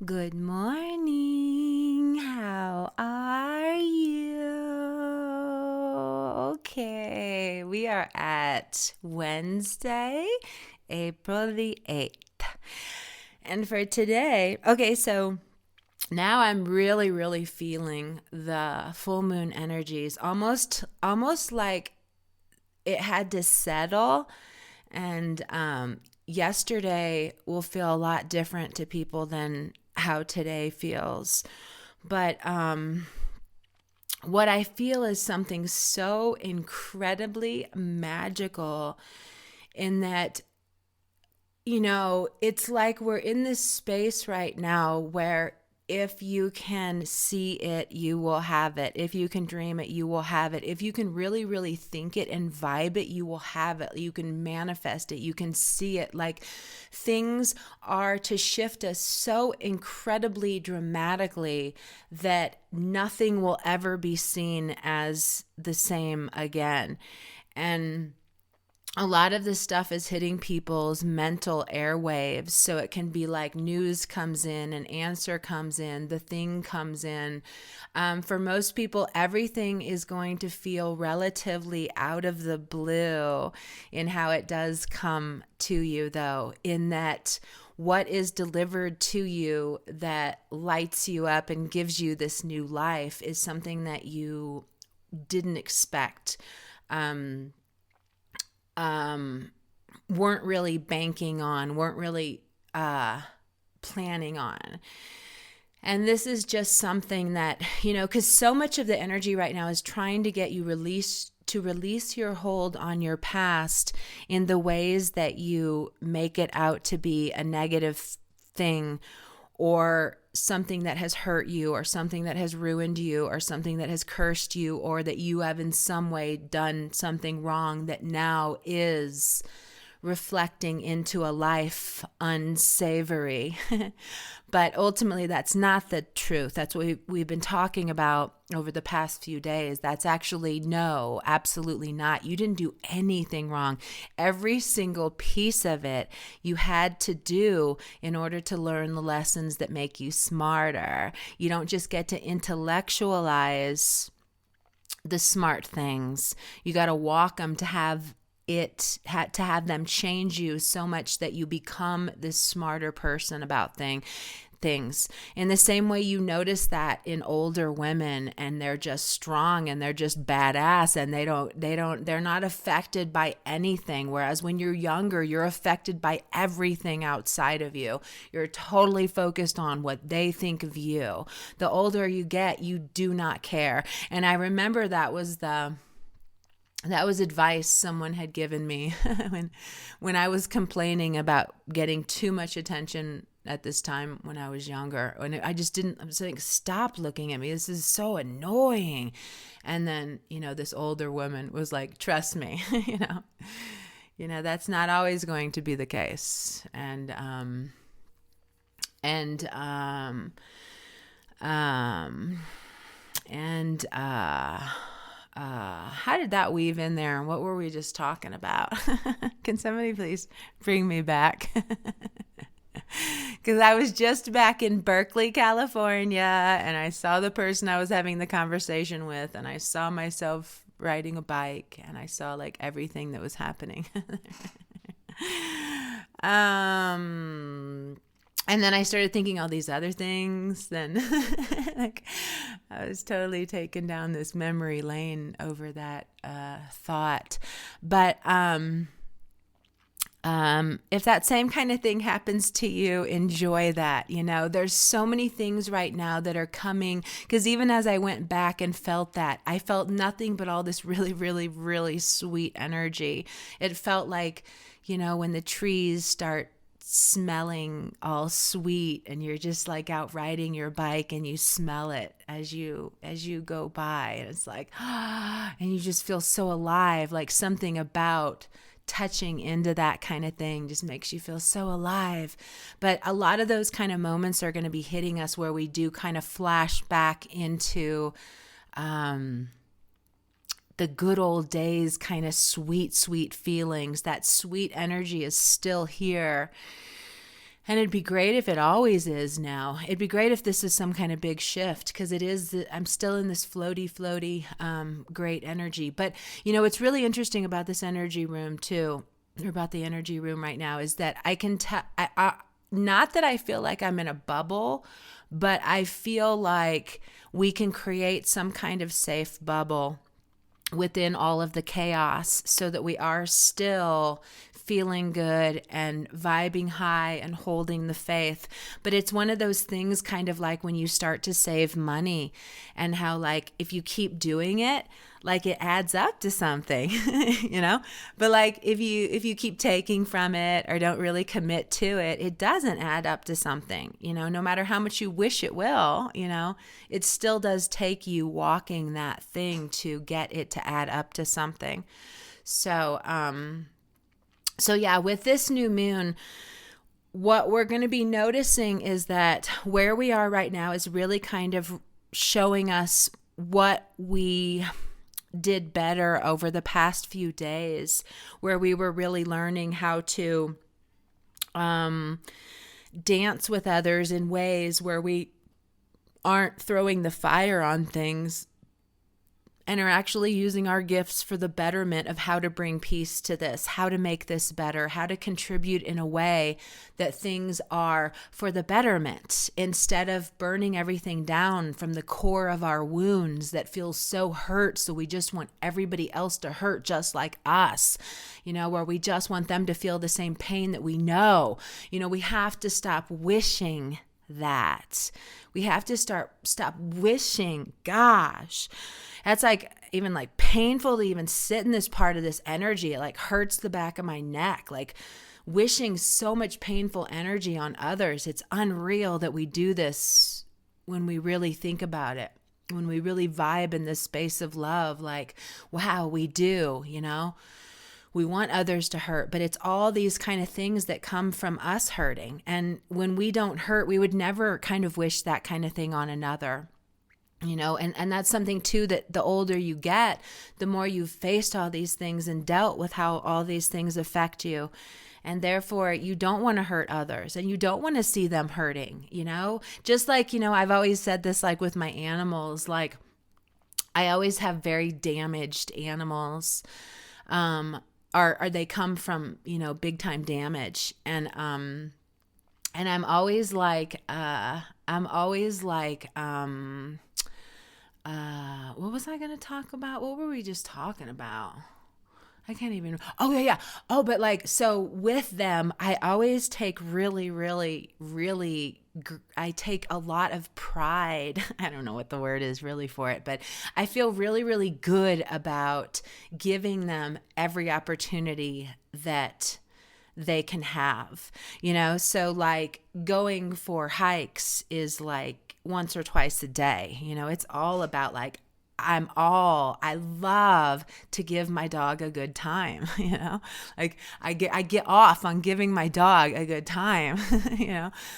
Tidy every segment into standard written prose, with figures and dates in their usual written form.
Good morning. How are you? Okay, we are at Wednesday, April the 8th. And for today, so now I'm really feeling the full moon energies, almost like it had to settle. And yesterday will feel a lot different to people than how today feels. But what I feel is something so incredibly magical in that, it's like we're in this space right now where if you can see it, you will have it. If you can dream it, you will have it. If you can really think it and vibe it, you will have it. You can manifest it. You can see it. Like things are to shift us so incredibly dramatically that nothing will ever be seen as the same again. And a lot of this stuff is hitting people's mental airwaves. So it can be like news comes in, an answer comes in, the thing comes in. For most people, everything is going to feel relatively out of the blue in how it does come to you, though, in that what is delivered to you that lights you up and gives you this new life is something that you didn't expect. Weren't really banking on, weren't really planning on. And this is just something that, because so much of the energy right now is trying to get you release your hold on your past in the ways that you make it out to be a negative thing or something that has hurt you or something that has ruined you or something that has cursed you or that you have in some way done something wrong that now is reflecting into a life unsavory. But ultimately, that's not the truth. That's what we've been talking about over the past few days. That's actually no, absolutely not. You didn't do anything wrong. Every single piece of it you had to do in order to learn the lessons that make you smarter. You don't just get to intellectualize the smart things. You got to walk them to have to have them change you so much that you become this smarter person about things. In the same way you notice that in older women and they're just strong and they're just badass and they're not affected by anything, whereas when you're younger you're affected by everything outside of you. You're totally focused on what they think of you. The older you get, you do not care. And I remember that was advice someone had given me when I was complaining about getting too much attention at this time when I was younger. And I was saying, stop looking at me. This is so annoying. And then, this older woman was like, trust me, that's not always going to be the case. And, and, um, um, and, how did that weave in there? And what were we just talking about? Can somebody please bring me back? Because I was just back in Berkeley, California, and I saw the person I was having the conversation with, and I saw myself riding a bike, and I saw like everything that was happening. And then I started thinking all these other things. Then like I was totally taken down this memory lane over that thought. But if that same kind of thing happens to you, enjoy that. There's so many things right now that are coming, because even as I went back and felt that, I felt nothing but all this really sweet energy. It felt like, when the trees start smelling all sweet and you're just like out riding your bike and you smell it as you go by, and it's like and you just feel so alive. Like something about touching into that kind of thing just makes you feel so alive. But a lot of those kind of moments are going to be hitting us where we do kind of flash back into the good old days, kind of sweet feelings. That sweet energy is still here. And it'd be great if it always is now. It'd be great if this is some kind of big shift, because it is. I'm still in this floaty, great energy. But, what's really interesting about this energy room too, or about the energy room right now, is that I can tell, not that I feel like I'm in a bubble, but I feel like we can create some kind of safe bubble within all of the chaos, so that we are still feeling good and vibing high and holding the faith. But it's one of those things, kind of like when you start to save money, and how, like, if you keep doing it, like, it adds up to something, but like if you keep taking from it or don't really commit to it, it doesn't add up to something, no matter how much you wish it will, it still does take you walking that thing to get it to add up to something. So yeah, with this new moon, what we're going to be noticing is that where we are right now is really kind of showing us what we did better over the past few days, where we were really learning how to dance with others in ways where we aren't throwing the fire on things, and are actually using our gifts for the betterment of how to bring peace to this, how to make this better, how to contribute in a way that things are for the betterment, instead of burning everything down from the core of our wounds that feels so hurt. So we just want everybody else to hurt just like us, where we just want them to feel the same pain that we know. We have to stop wishing that. We have to stop wishing. Gosh, that's like even like painful to even sit in this part of this energy. It like hurts the back of my neck, like wishing so much painful energy on others. It's unreal that we do this when we really think about it, when we really vibe in this space of love. Like, wow, we do, we want others to hurt, but it's all these kind of things that come from us hurting. And when we don't hurt, we would never kind of wish that kind of thing on another. And that's something too, that the older you get, the more you've faced all these things and dealt with how all these things affect you. And therefore you don't want to hurt others, and you don't want to see them hurting, just like, I've always said this, like with my animals, like I always have very damaged animals, or they come from, big time damage. And I'm always like, what was I going to talk about? What were we just talking about? I can't even. Oh, yeah. Oh, but like, so with them, I always take really, really, really, I take a lot of pride. I don't know what the word is really for it, but I feel really, really good about giving them every opportunity that they can have, so like going for hikes is like once or twice a day, it's all about like, I love to give my dog a good time, like I get off on giving my dog a good time,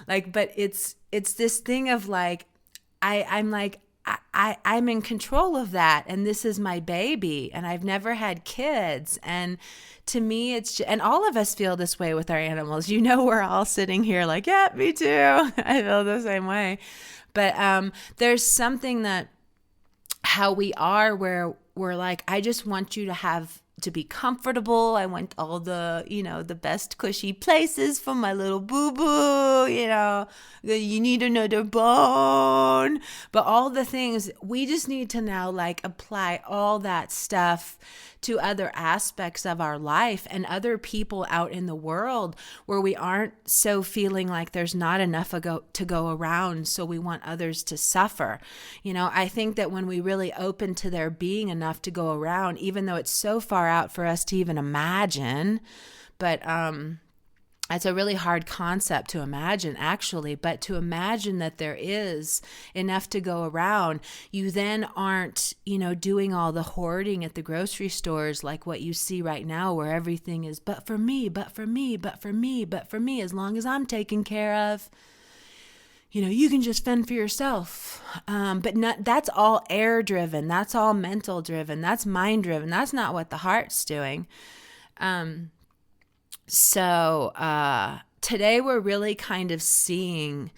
like, but it's this thing of like, I'm like, I'm in control of that, and this is my baby, and I've never had kids, and to me it's and all of us feel this way with our animals. We're all sitting here like, yeah, me too. I feel the same way. But there's something that how we are, where we're like, I just want you to be comfortable. I want all the, the best cushy places for my little boo-boo, you need another bone. But all the things, we just need to now like apply all that stuff to other aspects of our life and other people out in the world, where we aren't so feeling like there's not enough to go around, so we want others to suffer. I think that when we really open to there being enough to go around, even though it's so far out for us to even imagine, but it's a really hard concept to imagine, actually, but to imagine that there is enough to go around, you then aren't, doing all the hoarding at the grocery stores like what you see right now, where everything is, but for me, but for me, but for me, but for me, as long as I'm taken care of. You can just fend for yourself. But that's all air driven. That's all mental driven. That's mind driven. That's not what the heart's doing. So today we're really kind of seeing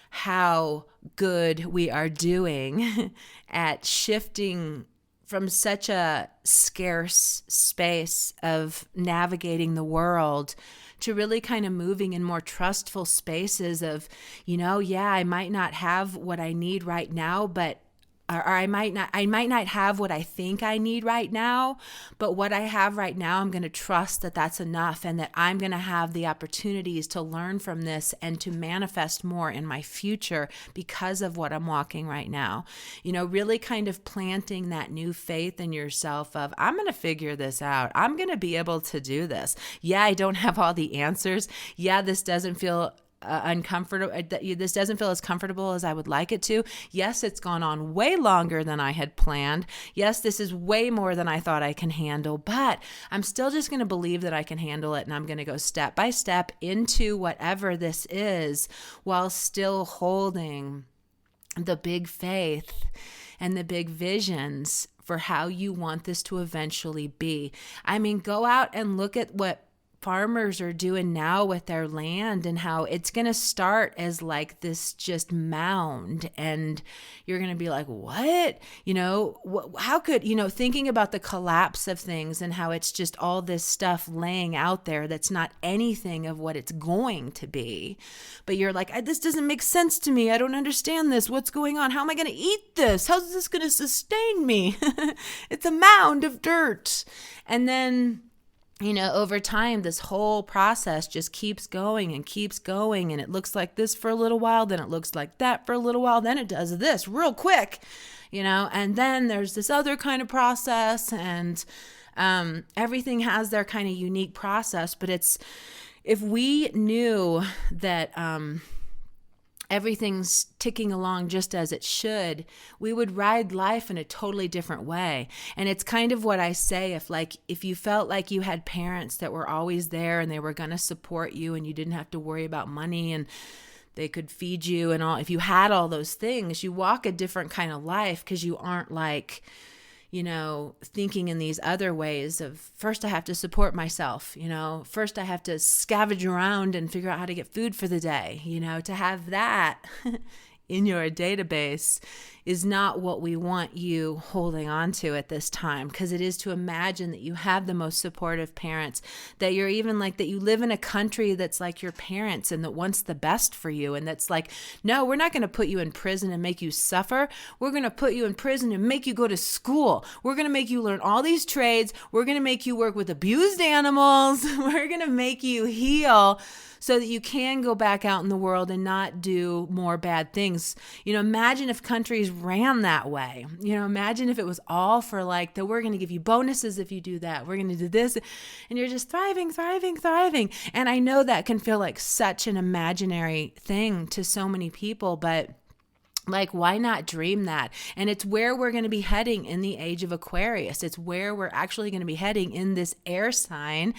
how good we are doing at shifting from such a scarce space of navigating the world to really kind of moving in more trustful spaces of, yeah, I might not have what I need right now, but or I might not have what I think I need right now, but what I have right now, I'm going to trust that that's enough, and that I'm going to have the opportunities to learn from this and to manifest more in my future because of what I'm walking right now. Really kind of planting that new faith in yourself of, I'm going to figure this out. I'm going to be able to do this. Yeah, I don't have all the answers. Yeah, this doesn't feel uncomfortable. This doesn't feel as comfortable as I would like it to. Yes, it's gone on way longer than I had planned. Yes, this is way more than I thought I can handle, but I'm still just going to believe that I can handle it, and I'm going to go step by step into whatever this is while still holding the big faith and the big visions for how you want this to eventually be. I mean, go out and look at what farmers are doing now with their land, and how it's going to start as like this just mound, and you're going to be like, what? How could, thinking about the collapse of things and how it's just all this stuff laying out there that's not anything of what it's going to be. But you're like, this doesn't make sense to me. I don't understand this. What's going on? How am I going to eat this? How's this going to sustain me? It's a mound of dirt. And then over time, this whole process just keeps going, and it looks like this for a little while, then it looks like that for a little while, then it does this real quick, and then there's this other kind of process, and everything has their kind of unique process. But if we knew that everything's ticking along just as it should, we would ride life in a totally different way. And it's kind of what I say, if you felt like you had parents that were always there and they were going to support you, and you didn't have to worry about money, and they could feed you and all, if you had all those things, you walk a different kind of life, because you aren't like, thinking in these other ways of, first I have to support myself, first I have to scavenge around and figure out how to get food for the day, to have that in your database is not what we want you holding on to at this time, because it is to imagine that you have the most supportive parents, that you're even like, that you live in a country that's like your parents and that wants the best for you, and that's like, no, we're not going to put you in prison and make you suffer. We're going to put you in prison and make you go to school. We're going to make you learn all these trades. We're going to make you work with abused animals. We're going to make you heal so that you can go back out in the world and not do more bad things. Imagine if countries ran that way. Imagine if it was all for like, that we're going to give you bonuses if you do that. We're going to do this. And you're just thriving. And I know that can feel like such an imaginary thing to so many people, but like, why not dream that? And it's where we're going to be heading in the age of Aquarius. It's where we're actually going to be heading in this air sign,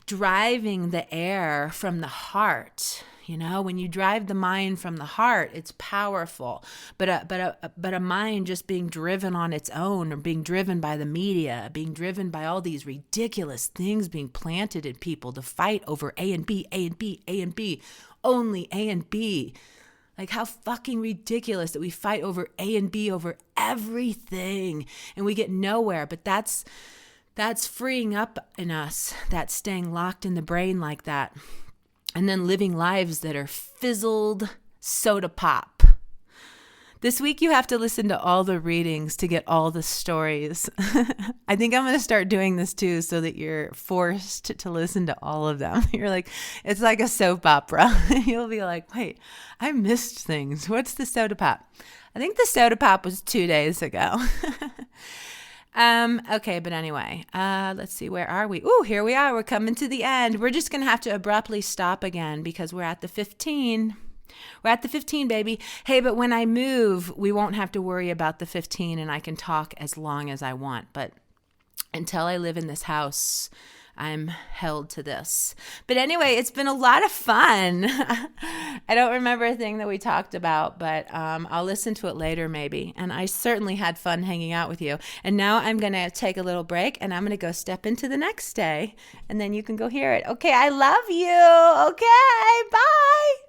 driving the air from the heart. When you drive the mind from the heart, it's powerful. But a mind just being driven on its own, or being driven by the media, being driven by all these ridiculous things being planted in people to fight over A and B, only A and B. Like, how fucking ridiculous that we fight over A and B over everything and we get nowhere. But that's freeing up in us, that's staying locked in the brain like that. And then living lives that are fizzled soda pop. This week you have to listen to all the readings to get all the stories. I think I'm going to start doing this too, so that you're forced to listen to all of them. You're like, it's like a soap opera. You'll be like, wait, I missed things. What's the soda pop? I think the soda pop was 2 days ago. Okay, but anyway, let's see, where are we? Ooh, here we are. We're coming to the end. We're just going to have to abruptly stop again because we're at the 15. We're at the 15, baby. Hey, but when I move, we won't have to worry about the 15 and I can talk as long as I want. But until I live in this house, I'm held to this. But anyway, it's been a lot of fun. I don't remember a thing that we talked about, but I'll listen to it later maybe. And I certainly had fun hanging out with you. And now I'm going to take a little break and I'm going to go step into the next day. And then you can go hear it. Okay, I love you. Okay, bye.